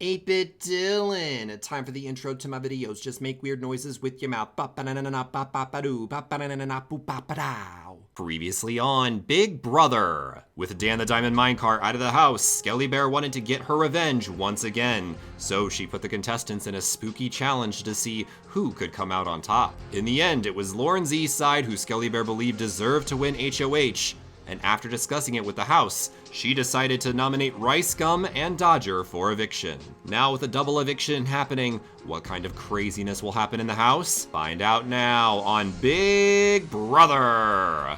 8-Bit Dylan. Time for the intro to my videos. Just make weird noises with your mouth. Previously on Big Brother. With Dan the Diamond Minecart out of the house, Skelly Bear wanted to get her revenge once again. So she put the contestants in a spooky challenge to see who could come out on top. In the end, it was Lauren Z's side who Skelly Bear believed deserved to win HOH. And after discussing it with the house, she decided to nominate Rice Gum and Dodger for eviction. Now with a double eviction happening, what kind of craziness will happen in the house? Find out now on Big Brother.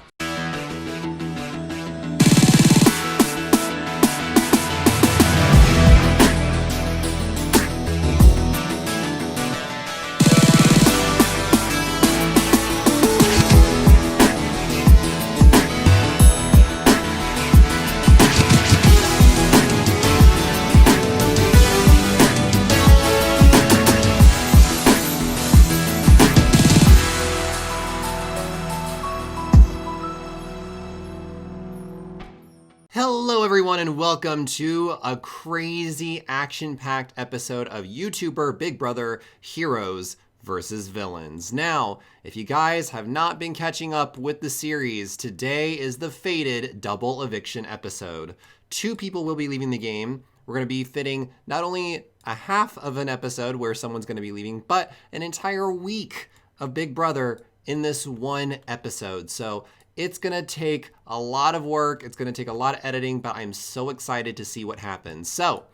Hello everyone and welcome to a crazy action-packed episode of YouTuber Big Brother Heroes versus Villains. Now, if you guys have not been catching up with the series, today is the fated double eviction episode. 2 people will be leaving the game. We're going to be fitting not only a half of an episode where someone's going to be leaving, but an entire week of Big Brother in this one episode. So it's going to take a lot of work. It's going to take a lot of editing, but I'm so excited to see what happens. So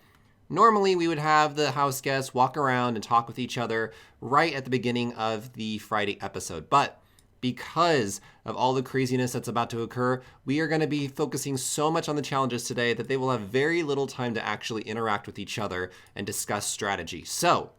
normally we would have the house guests walk around and talk with each other right at the beginning of the Friday episode. But because of all the craziness that's about to occur, we are going to be focusing so much on the challenges today that they will have very little time to actually interact with each other and discuss strategy. So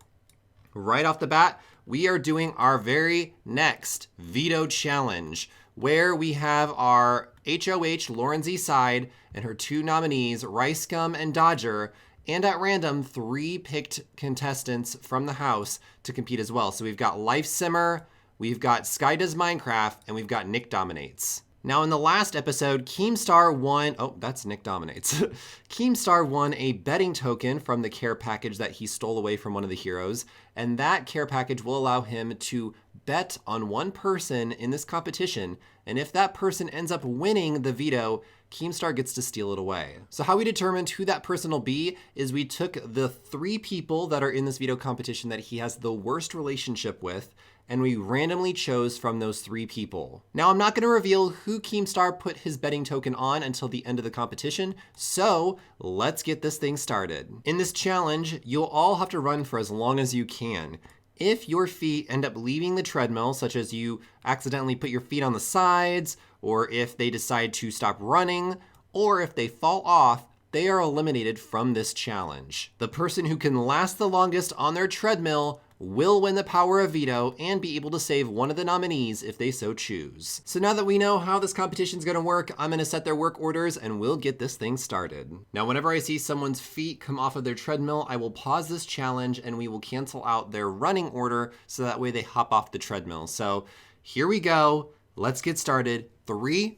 right off the bat, we are doing our very next veto challenge, where we have our HOH Lauren Z side and her 2 nominees, Rice Gum and Dodger, and at random 3 picked contestants from the house to compete as well. So we've got Life Simmer, we've got Sky Does Minecraft, and we've got Nick Dominates. Now in the last episode, Keemstar won, oh, that's Nick Dominates. Keemstar won a betting token from the care package that he stole away from one of the heroes, and that care package will allow him to bet on one person in this competition, and if that person ends up winning the veto, Keemstar gets to steal it away. So how we determined who that person will be is we took the 3 people that are in this veto competition that he has the worst relationship with, and we randomly chose from those 3 people. Now, I'm not going to reveal who Keemstar put his betting token on until the end of the competition, so let's get this thing started. In this challenge, you'll all have to run for as long as you can. If your feet end up leaving the treadmill, such as you accidentally put your feet on the sides, or if they decide to stop running, or if they fall off, they are eliminated from this challenge. The person who can last the longest on their treadmill will win the power of veto and be able to save one of the nominees if they so choose. So now that we know how this competition's gonna work, I'm gonna set their work orders and we'll get this thing started. Now, whenever I see someone's feet come off of their treadmill, I will pause this challenge and we will cancel out their running order so that way they hop off the treadmill. So here we go. Let's get started. 3,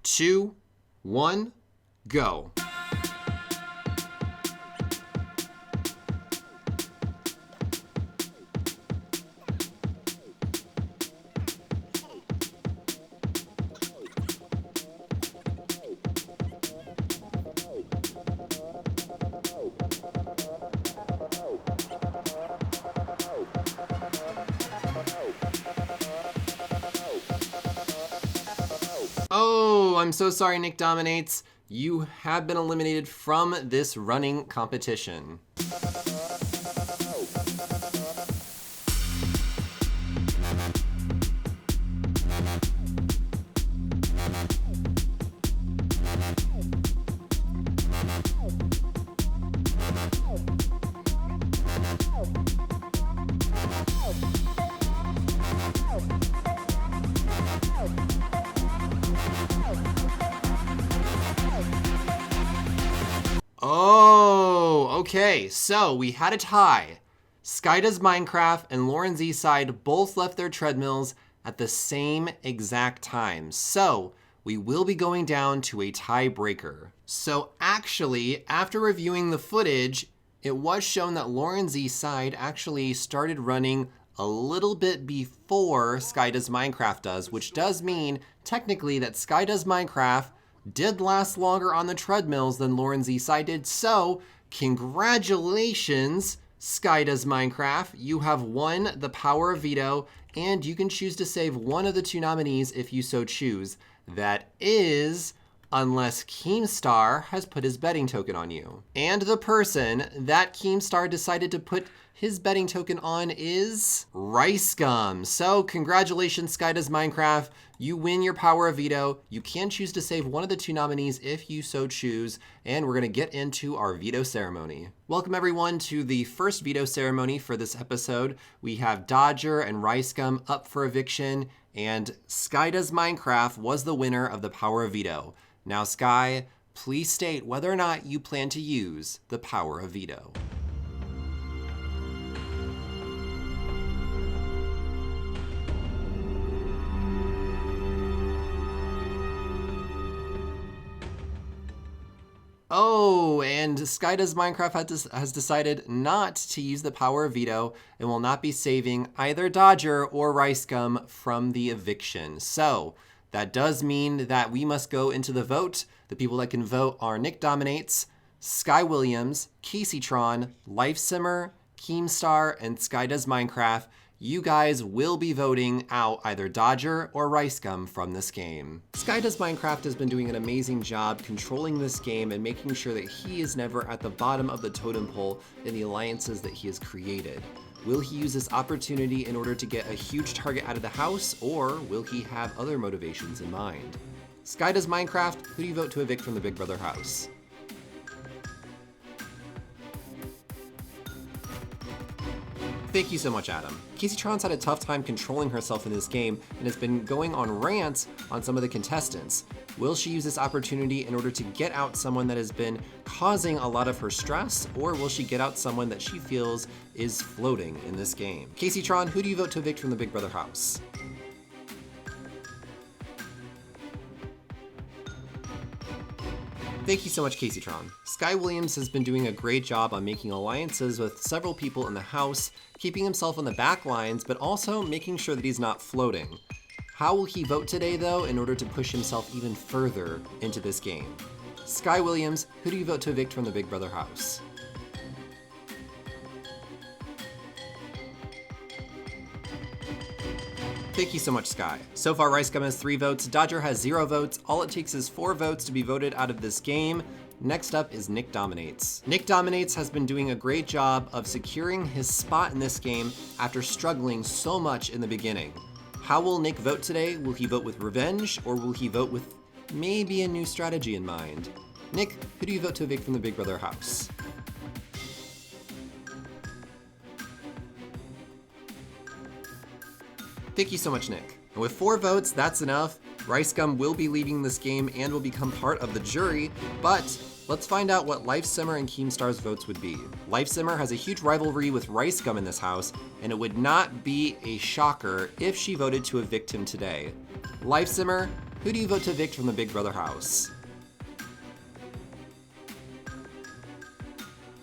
2, 1, go. Oh, I'm so sorry, Nick Dominates. You have been eliminated from this running competition. Oh, okay, so we had a tie. Sky Does Minecraft and Lauren Z side both left their treadmills at the same exact time. So we will be going down to a tiebreaker. So actually, after reviewing the footage, it was shown that Lauren's side actually started running a little bit before Sky Does Minecraft does, which does mean technically that Sky Does Minecraft did last longer on the treadmills than Lauren's side did. So congratulations, Sky Does Minecraft. You have won the power of veto, and you can choose to save one of the two nominees if you so choose. That is, unless Keemstar has put his betting token on you. And the person that Keemstar decided to put his betting token on is Ricegum. So congratulations, Sky Does Minecraft. You win your power of veto. You can choose to save one of the two nominees if you so choose, and we're gonna get into our veto ceremony. Welcome everyone to the first veto ceremony for this episode. We have Dodger and Ricegum up for eviction, and Sky Does Minecraft was the winner of the power of veto. Now, Sky, please state whether or not you plan to use the power of veto. Oh, and Sky Does Minecraft has decided not to use the power of veto and will not be saving either Dodger or Ricegum from the eviction. So that does mean that we must go into the vote. The people that can vote are Nick Dominates, Sky Williams, Caseytron, Lifesimmer, Keemstar, and Sky Does Minecraft. You guys will be voting out either Dodger or Ricegum from this game. Sky Does Minecraft has been doing an amazing job controlling this game and making sure that he is never at the bottom of the totem pole in the alliances that he has created. Will he use this opportunity in order to get a huge target out of the house, or will he have other motivations in mind? Sky Does Minecraft, who do you vote to evict from the Big Brother house? Thank you so much, Adam. Caseytron's had a tough time controlling herself in this game and has been going on rants on some of the contestants. Will she use this opportunity in order to get out someone that has been causing a lot of her stress, or will she get out someone that she feels is floating in this game? Caseytron, who do you vote to evict from the Big Brother house? Thank you so much, Caseytron. Sky Williams has been doing a great job on making alliances with several people in the house, keeping himself on the back lines, but also making sure that he's not floating. How will he vote today, though, in order to push himself even further into this game? Sky Williams, who do you vote to evict from the Big Brother house? Thank you so much, Sky. So far, Ricegum has 3 votes, Dodger has 0 votes. All it takes is 4 votes to be voted out of this game. Next up is Nick Dominates. Nick Dominates has been doing a great job of securing his spot in this game after struggling so much in the beginning. How will Nick vote today? Will he vote with revenge, or will he vote with maybe a new strategy in mind? Nick, who do you vote to evict from the Big Brother house? Thank you so much, Nick. And with 4 votes, that's enough. Ricegum will be leaving this game and will become part of the jury, but let's find out what Lifesimmer and Keemstar's votes would be. Lifesimmer has a huge rivalry with Ricegum in this house, and it would not be a shocker if she voted to evict him today. Lifesimmer, who do you vote to evict from the Big Brother house?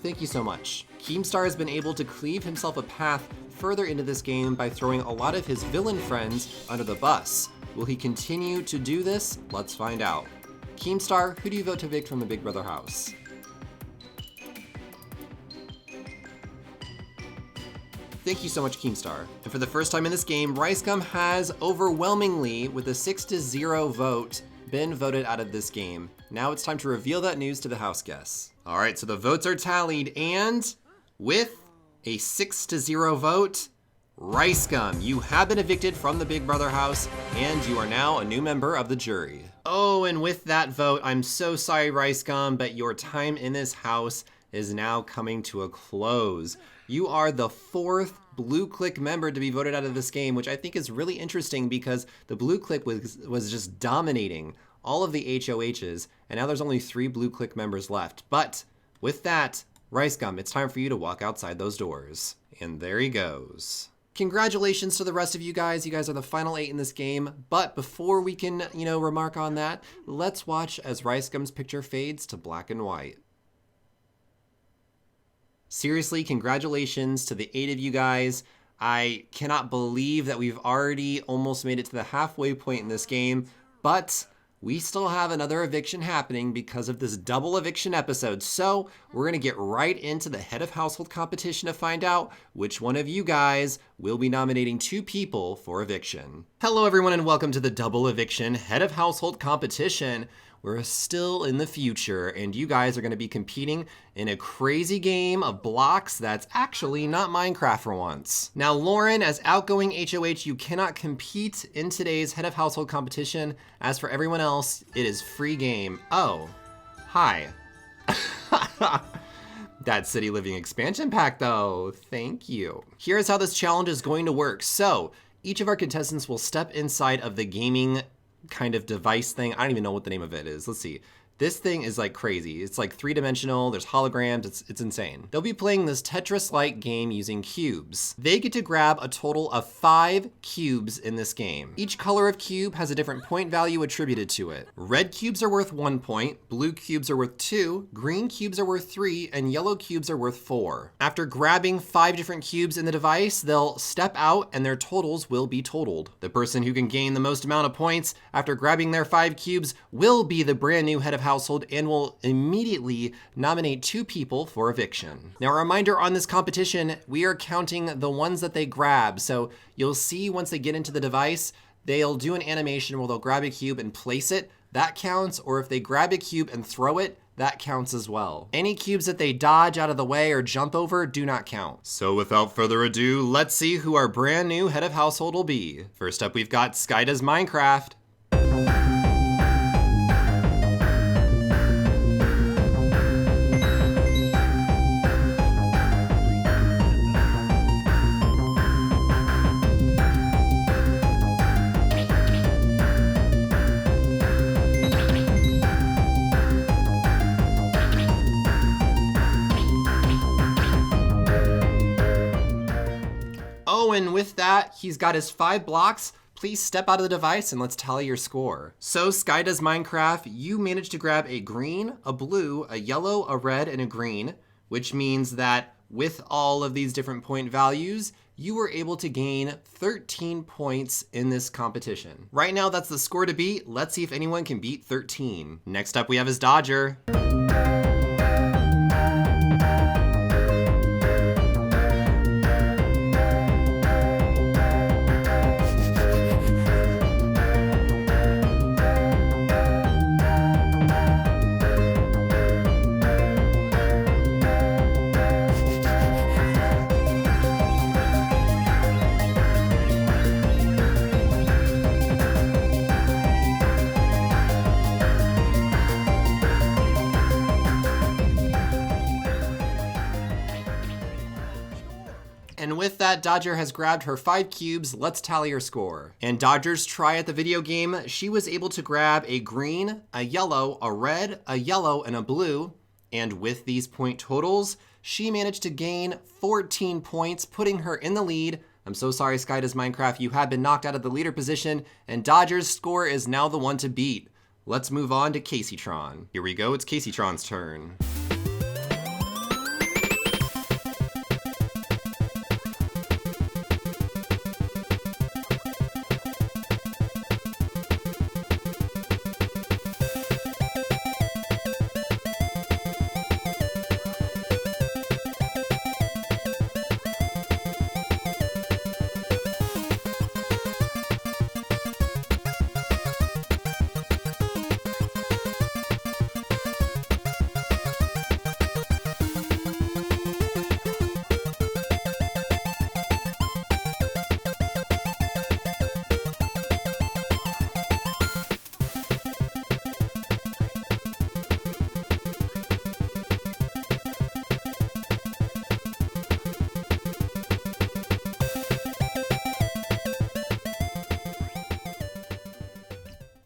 Thank you so much. Keemstar has been able to cleave himself a path further into this game by throwing a lot of his villain friends under the bus. Will he continue to do this? Let's find out. Keemstar, who do you vote to evict from the Big Brother house? Thank you so much, Keemstar. And for the first time in this game, Ricegum has overwhelmingly, with a 6-0 vote, been voted out of this game. Now it's time to reveal that news to the house guests. All right, so the votes are tallied, and with a 6-0 vote, Ricegum, you have been evicted from the Big Brother house, and you are now a new member of the jury. Oh, and with that vote, I'm so sorry, Ricegum, but your time in this house is now coming to a close. You are the 4th Blue Click member to be voted out of this game, which I think is really interesting because the Blue Click was just dominating all of the HOHs, and now there's only 3 Blue Click members left. But with that, Ricegum, it's time for you to walk outside those doors. And there he goes. Congratulations to the rest of you guys. You guys are the final 8 in this game. But before we can, remark on that, let's watch as Ricegum's picture fades to black and white. Seriously, congratulations to the 8 of you guys. I cannot believe that we've already almost made it to the halfway point in this game, but we still have another eviction happening because of this double eviction episode. So we're gonna get right into the head of household competition to find out which one of you guys will be nominating 2 people for eviction. Hello everyone and welcome to the double eviction head of household competition. We're still in the future and you guys are gonna be competing in a crazy game of blocks that's actually not Minecraft for once. Now Lauren, as outgoing HOH, you cannot compete in today's head of household competition. As for everyone else, it is free game. Oh, hi. That City Living expansion pack though, thank you. Here's how this challenge is going to work. So each of our contestants will step inside of the gaming kind of device thing. I don't even know what the name of it is. Let's see. This thing is like crazy. It's like 3-dimensional, there's holograms, it's insane. They'll be playing this Tetris-like game using cubes. They get to grab a total of 5 cubes in this game. Each color of cube has a different point value attributed to it. Red cubes are worth 1 point, blue cubes are worth 2, green cubes are worth 3, and yellow cubes are worth 4. After grabbing 5 different cubes in the device, they'll step out and their totals will be totaled. The person who can gain the most amount of points after grabbing their 5 cubes will be the brand new head of household and will immediately nominate 2 people for eviction. Now a reminder on this competition, we are counting the ones that they grab. So you'll see once they get into the device, they'll do an animation where they'll grab a cube and place it. That counts. Or if they grab a cube and throw it, that counts as well. Any cubes that they dodge out of the way or jump over do not count. So without further ado, let's see who our brand new head of household will be. First up, we've got Sky Does Minecraft. And with that, he's got his 5 blocks. Please step out of the device and let's tally your score. So Sky Does Minecraft, you managed to grab a green, a blue, a yellow, a red, and a green, which means that with all of these different point values, you were able to gain 13 points in this competition. Right now, that's the score to beat. Let's see if anyone can beat 13. Next up, we have his Dodger. And with that, Dodger has grabbed her 5 cubes. Let's tally her score. And Dodger's try at the video game, she was able to grab a green, a yellow, a red, a yellow, and a blue. And with these point totals, she managed to gain 14 points, putting her in the lead. I'm so sorry, Sky Does Minecraft, you have been knocked out of the leader position, and Dodger's score is now the one to beat. Let's move on to Caseytron. Here we go, it's Caseytron's turn.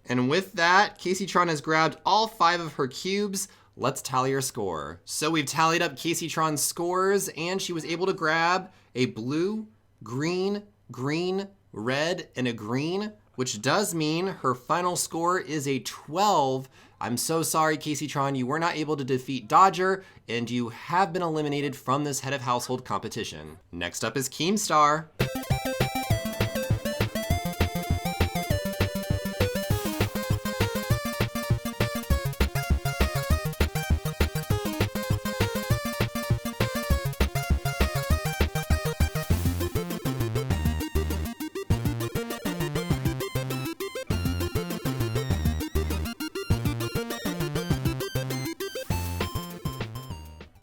And with that, Caseytron has grabbed all 5 of her cubes. Let's tally her score. So we've tallied up Caseytron's scores, and she was able to grab a blue, green, green, red, and a green, which does mean her final score is a 12 I'm so sorry, Caseytron, you were not able to defeat Dodger, and you have been eliminated from this head of household competition. Next up is Keemstar.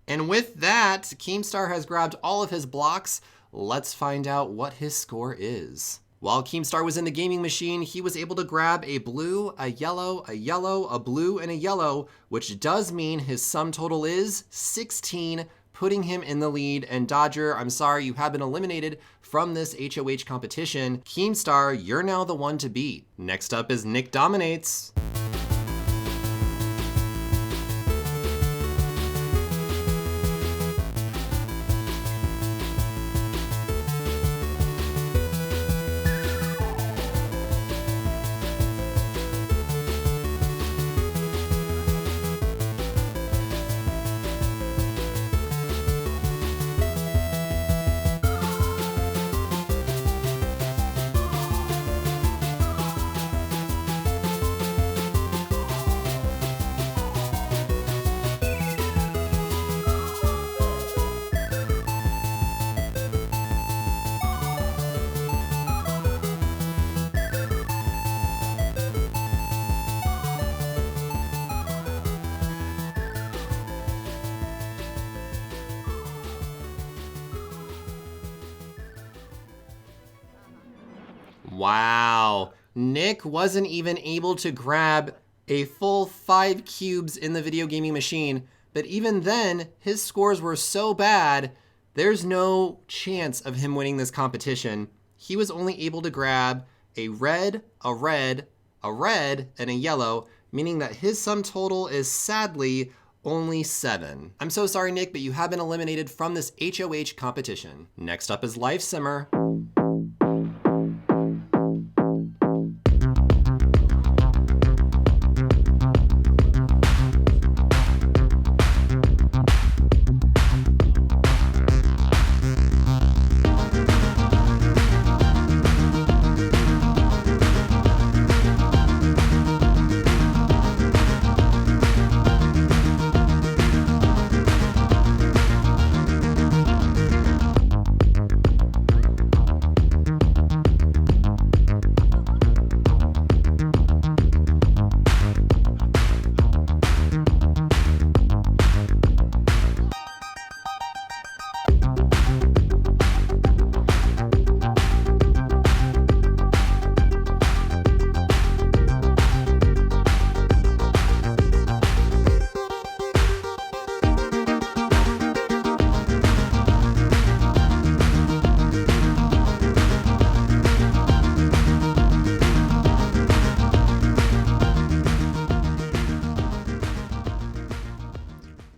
And with that, Keemstar has grabbed all of his blocks. Let's find out what his score is. While Keemstar was in the gaming machine, he was able to grab a blue, a yellow, a blue, and a yellow, which does mean his sum total is 16, putting him in the lead. And Dodger, I'm sorry, you have been eliminated from this HOH competition. Keemstar, you're now the one to beat. Next up is Nick Dominates. Wow, Nick wasn't even able to grab a full 5 cubes in the video gaming machine, but even then, his scores were so bad, there's no chance of him winning this competition. He was only able to grab a red, a red, a red, and a yellow, meaning that his sum total is sadly only 7. I'm so sorry, Nick, but you have been eliminated from this HOH competition. Next up is Life Simmer.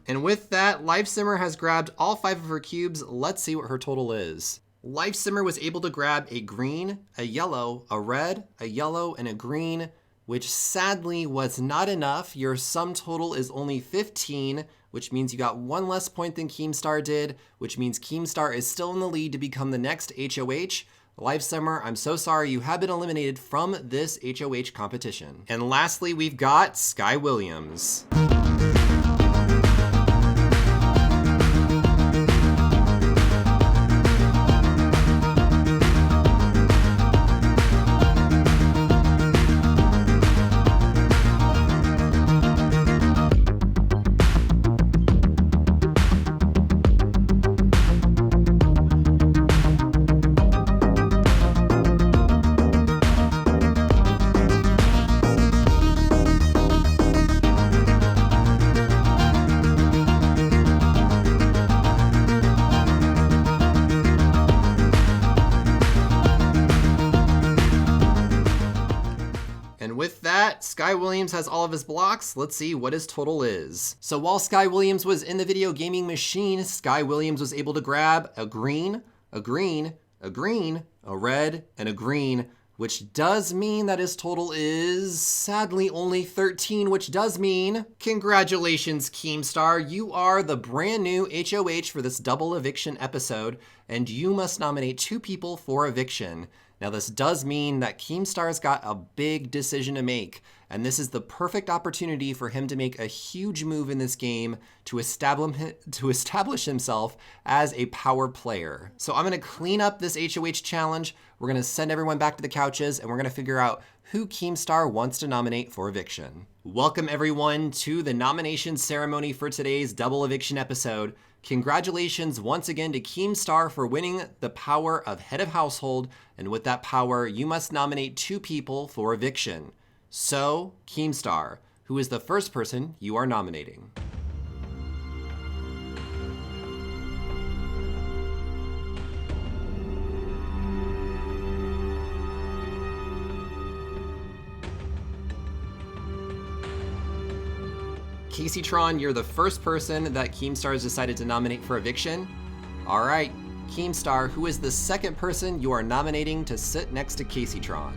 And with that, Life Simmer has grabbed all 5 of her cubes. Let's see what her total is. Life Simmer was able to grab a green, a yellow, a red, a yellow, and a green, which sadly was not enough. Your sum total is only 15, which means you got 1 less point than Keemstar did, which means Keemstar is still in the lead to become the next HOH. Life Simmer, I'm so sorry, you have been eliminated from this HOH competition. And lastly, we've got Sky Williams. With that, Sky Williams has all of his blocks. Let's see what his total is. So while Sky Williams was in the video gaming machine, Sky Williams was able to grab a green, a green, a green, a red, and a green, which does mean that his total is sadly only 13, which does mean congratulations, Keemstar. You are the brand new HOH for this double eviction episode, and you must nominate 2 people for eviction. Now, this does mean that Keemstar's got a big decision to make, and this is the perfect opportunity for him to make a huge move in this game to establish himself as a power player. So I'm gonna clean up this HOH challenge. We're gonna send everyone back to the couches, and we're gonna figure out who Keemstar wants to nominate for eviction. Welcome everyone to the nomination ceremony for today's double eviction episode. Congratulations once again to Keemstar for winning the power of head of household, and with that power, you must nominate 2 people for eviction. So, Keemstar, who is the first person you are nominating? Caseytron, you're the first person that Keemstar has decided to nominate for eviction. All right, Keemstar, who is the second person you are nominating to sit next to Caseytron?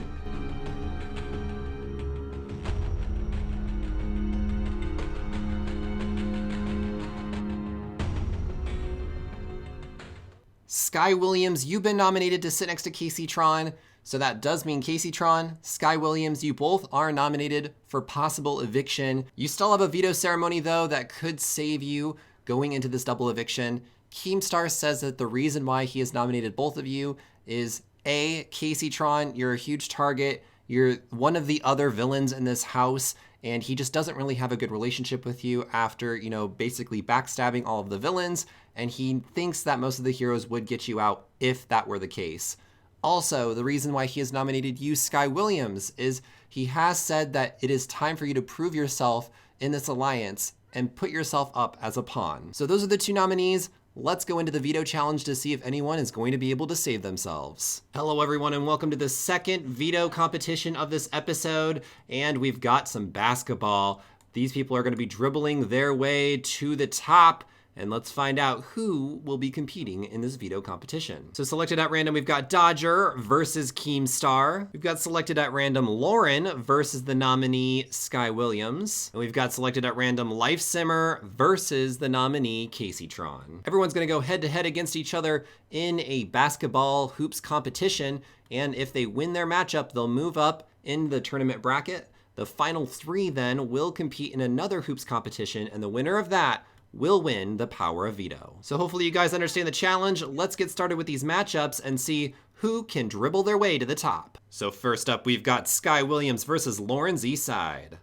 Sky Williams, you've been nominated to sit next to Caseytron. So that does mean Caseytron, Sky Williams, you both are nominated for possible eviction. You still have a veto ceremony though that could save you going into this double eviction. Keemstar says that the reason why he has nominated both of you is A, Caseytron, you're a huge target. You're one of the other villains in this house, and he just doesn't really have a good relationship with you after, you know, basically backstabbing all of the villains, and he thinks that most of the heroes would get you out if that were the case. Also, the reason why he has nominated you, Sky Williams, is he has said that it is time for you to prove yourself in this alliance and put yourself up as a pawn. So those are the 2 nominees. Let's go into the veto challenge to see if anyone is going to be able to save themselves. Hello everyone, and welcome to the second veto competition of this episode. And we've got some basketball. These people are going to be dribbling their way to the top. And let's find out who will be competing in this veto competition. So selected at random, we've got Dodger versus Keemstar. We've got selected at random Lauren versus the nominee Sky Williams. And we've got selected at random Life Simmer versus the nominee Caseytron. Everyone's gonna go head to head against each other in a basketball hoops competition. And if they win their matchup, they'll move up in the tournament bracket. The final 3 then will compete in another hoops competition, and the winner of that will win the power of veto. So hopefully you guys understand the challenge. Let's get started with these matchups and see who can dribble their way to the top. So first up, we've got Sky Williams versus Lauren's Eastside.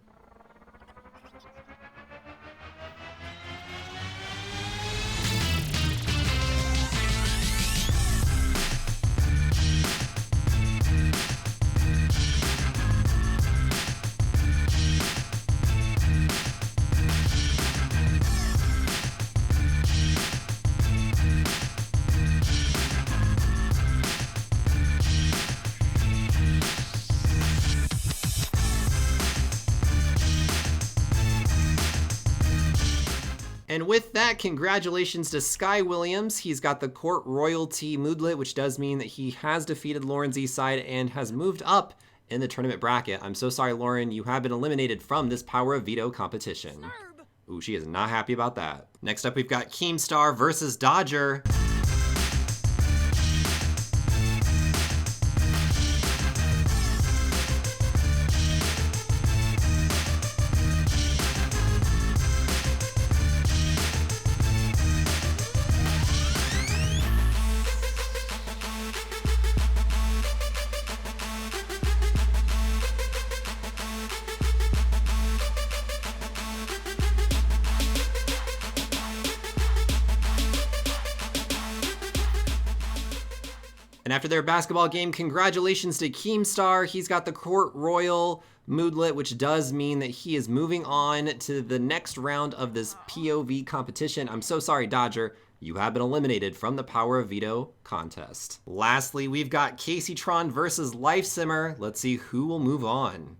And with that, congratulations to Sky Williams. He's got the Court Royalty Moodlet, which does mean that he has defeated Lauren's Eastside and has moved up in the tournament bracket. I'm so sorry, Lauren, you have been eliminated from this Power of Veto competition. Ooh, she is not happy about that. Next up, we've got Keemstar versus Dodger. And after their basketball game, congratulations to Keemstar. He's got the Court Royal Moodlet, which does mean that he is moving on to the next round of this POV competition. I'm so sorry, Dodger. You have been eliminated from the Power of Veto contest. Lastly, we've got Caseytron versus Life Simmer. Let's see who will move on.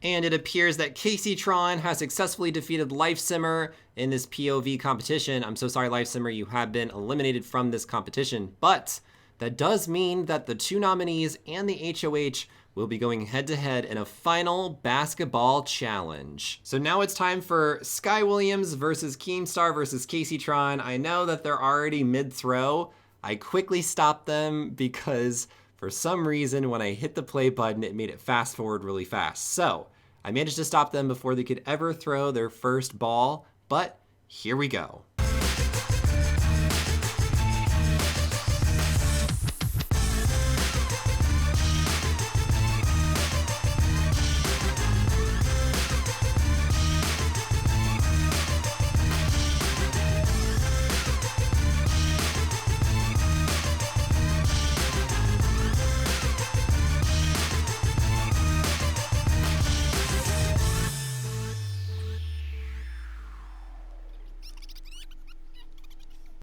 And it appears that Casey Tron has successfully defeated Life Simmer in this POV competition. I'm so sorry, Life Simmer, you have been eliminated from this competition, but that does mean that the 2 nominees and the HOH will be going head-to-head in a final basketball challenge. So now it's time for Sky Williams versus Keemstar versus Casey Tron. I know that they're already mid-throw. I quickly stopped them because for some reason, when I hit the play button, it made it fast forward really fast. So I managed to stop them before they could ever throw their first ball, but here we go.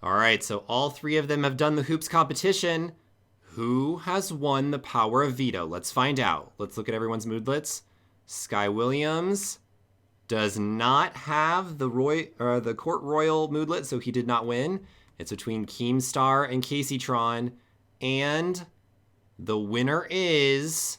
All right, so all 3 of them have done the hoops competition. Who has won the power of veto? Let's find out. Let's look at everyone's moodlets. Sky Williams does not have the Court Royal moodlet, so he did not win. It's between Keemstar and Casey Tron, and the winner is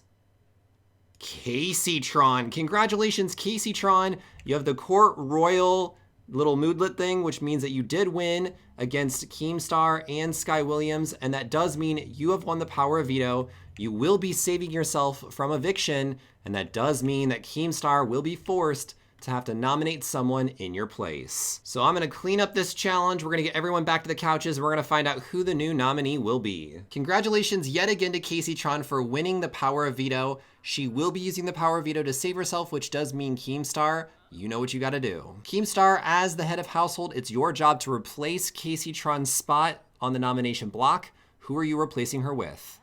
Casey Tron. Congratulations, Casey Tron. You have the Court Royal little moodlet thing, which means that you did win against Keemstar and Sky Williams, and that does mean you have won the power of veto. You will be saving yourself from eviction, and that does mean that Keemstar will be forced to have to nominate someone in your place. So I'm gonna clean up this challenge. We're gonna get everyone back to the couches, and we're gonna find out who the new nominee will be. Congratulations yet again to Casey Tron for winning the power of veto. She will be using the power of veto to save herself, which does mean Keemstar, you know what you gotta do. Keemstar, as the head of household, it's your job to replace Casey Tron's spot on the nomination block. Who are you replacing her with?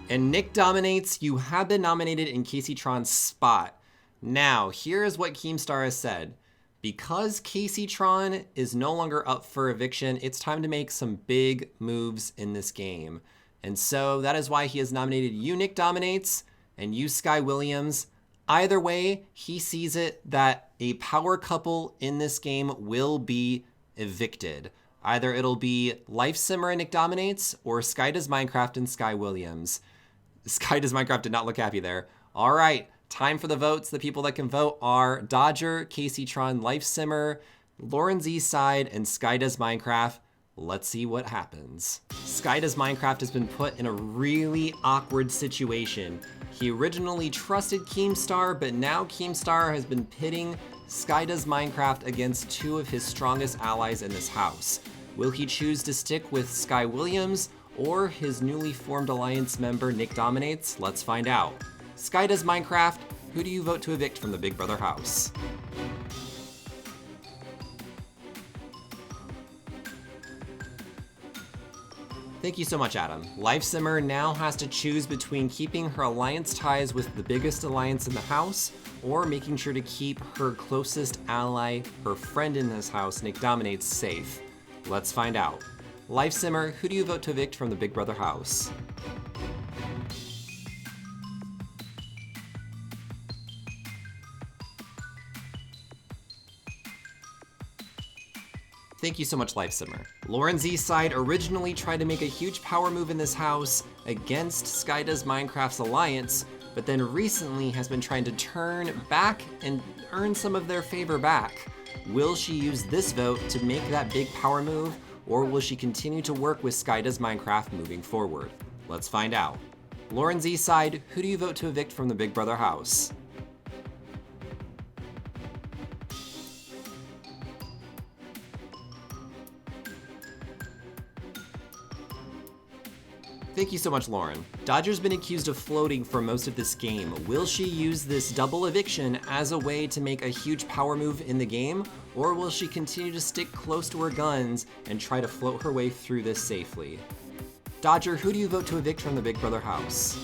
And Nick dominates. You have been nominated in Casey Tron's spot. Now, here is what Keemstar has said. Because Casey Tron is no longer up for eviction, it's time to make some big moves in this game. And so that is why he has nominated you, Nick Dominates, and you, Sky Williams. Either way, he sees it that a power couple in this game will be evicted. Either it'll be Life Simmer and Nick Dominates, or Sky Does Minecraft and Sky Williams. Sky Does Minecraft did not look happy there. All right, time for the votes. The people that can vote are Dodger, Casey Tron, Life Simmer, Lauren Z Side, and Sky Does Minecraft. Let's see what happens. Sky Does Minecraft has been put in a really awkward situation. He originally trusted Keemstar, but now Keemstar has been pitting Sky Does Minecraft against 2 of his strongest allies in this house. Will he choose to stick with Sky Williams or his newly formed alliance member, Nick Dominates? Let's find out. Sky Does Minecraft, who do you vote to evict from the Big Brother house? Thank you so much, Adam. Life Simmer now has to choose between keeping her alliance ties with the biggest alliance in the house or making sure to keep her closest ally, her friend in this house, Nick Dominates, safe. Let's find out. Life Simmer, who do you vote to evict from the Big Brother house? Thank you so much, Life Simmer. Lauren Z Side originally tried to make a huge power move in this house against Sky Does Minecraft's alliance, but then recently has been trying to turn back and earn some of their favor back. Will she use this vote to make that big power move, or will she continue to work with Sky Does Minecraft moving forward? Let's find out. Lauren Z Side, who do you vote to evict from the Big Brother house? Thank you so much, Lauren. Dodger's been accused of floating for most of this game. Will she use this double eviction as a way to make a huge power move in the game, or will she continue to stick close to her guns and try to float her way through this safely? Dodger, who do you vote to evict from the Big Brother house?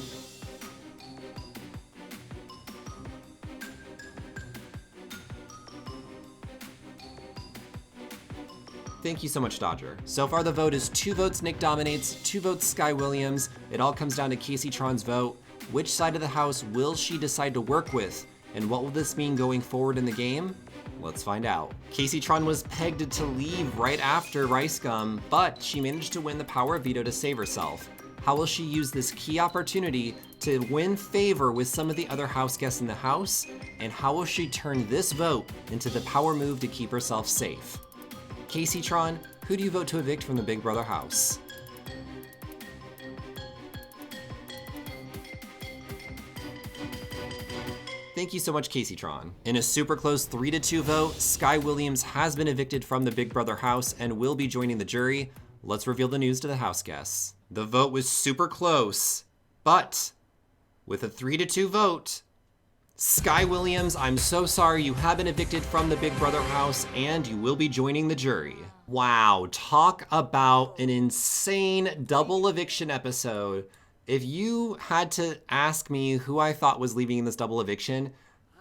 Thank you so much, Dodger. So far the vote is 2 votes Nick Dominates, 2 votes Sky Williams. It all comes down to Casey Tron's vote. Which side of the house will she decide to work with? And what will this mean going forward in the game? Let's find out. Casey Tron was pegged to leave right after Rice Gum, but she managed to win the power of veto to save herself. How will she use this key opportunity to win favor with some of the other house guests in the house? And how will she turn this vote into the power move to keep herself safe? Casey Tron, who do you vote to evict from the Big Brother house? Thank you so much, Casey Tron. In a super close 3-2 vote, Sky Williams has been evicted from the Big Brother house and will be joining the jury. Let's reveal the news to the house guests. The vote was super close, but with a 3-2 vote, Sky Williams, I'm so sorry, you have been evicted from the Big Brother house and you will be joining the jury. Wow, talk about an insane double eviction episode. If you had to ask me who I thought was leaving in this double eviction,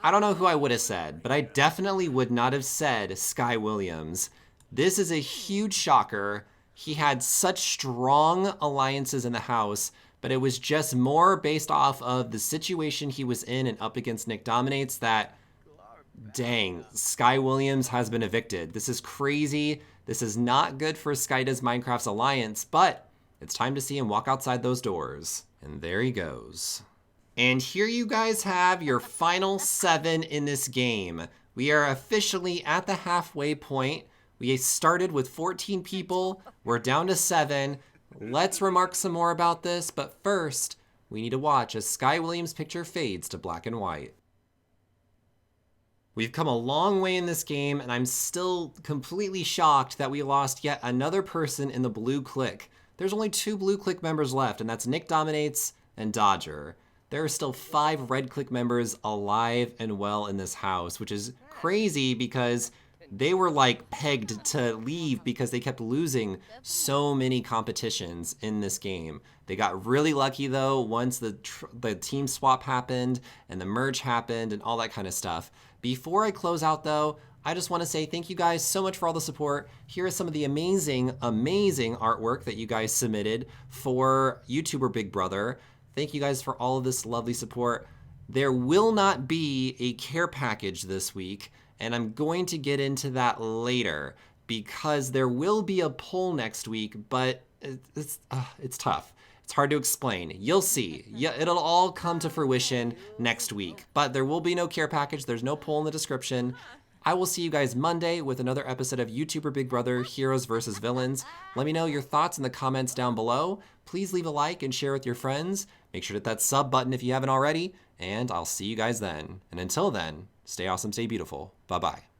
I don't know who I would have said, but I definitely would not have said Sky Williams. This is a huge shocker. He had such strong alliances in the house, but it was just more based off of the situation he was in and up against Nick Dominates that, dang, Sky Williams has been evicted. This is crazy. This is not good for Sky Does Minecraft's alliance, but it's time to see him walk outside those doors. And there he goes. And here you guys have your final 7 in this game. We are officially at the halfway point. We started with 14 people. We're down to 7. Let's remark some more about this, but first, we need to watch as Sky Williams' picture fades to black and white. We've come a long way in this game, and I'm still completely shocked that we lost yet another person in the blue clique. There's only 2 blue clique members left, and that's Nick Dominates and Dodger. There are still 5 red clique members alive and well in this house, which is crazy because they were like pegged to leave because they kept losing so many competitions in this game. They got really lucky though once the team swap happened and the merge happened and all that kind of stuff. Before I close out though, I just want to say thank you guys so much for all the support. Here is some of the amazing, amazing artwork that you guys submitted for YouTuber Big Brother. Thank you guys for all of this lovely support. There will not be a care package this week, and I'm going to get into that later because there will be a poll next week, but it's tough. It's hard to explain. You'll see. Yeah, it'll all come to fruition next week, but there will be no care package. There's no poll in the description. I will see you guys Monday with another episode of YouTuber Big Brother Heroes vs. Villains. Let me know your thoughts in the comments down below. Please leave a like and share with your friends. Make sure to hit that sub button if you haven't already, and I'll see you guys then. And until then, stay awesome, stay beautiful. Bye-bye.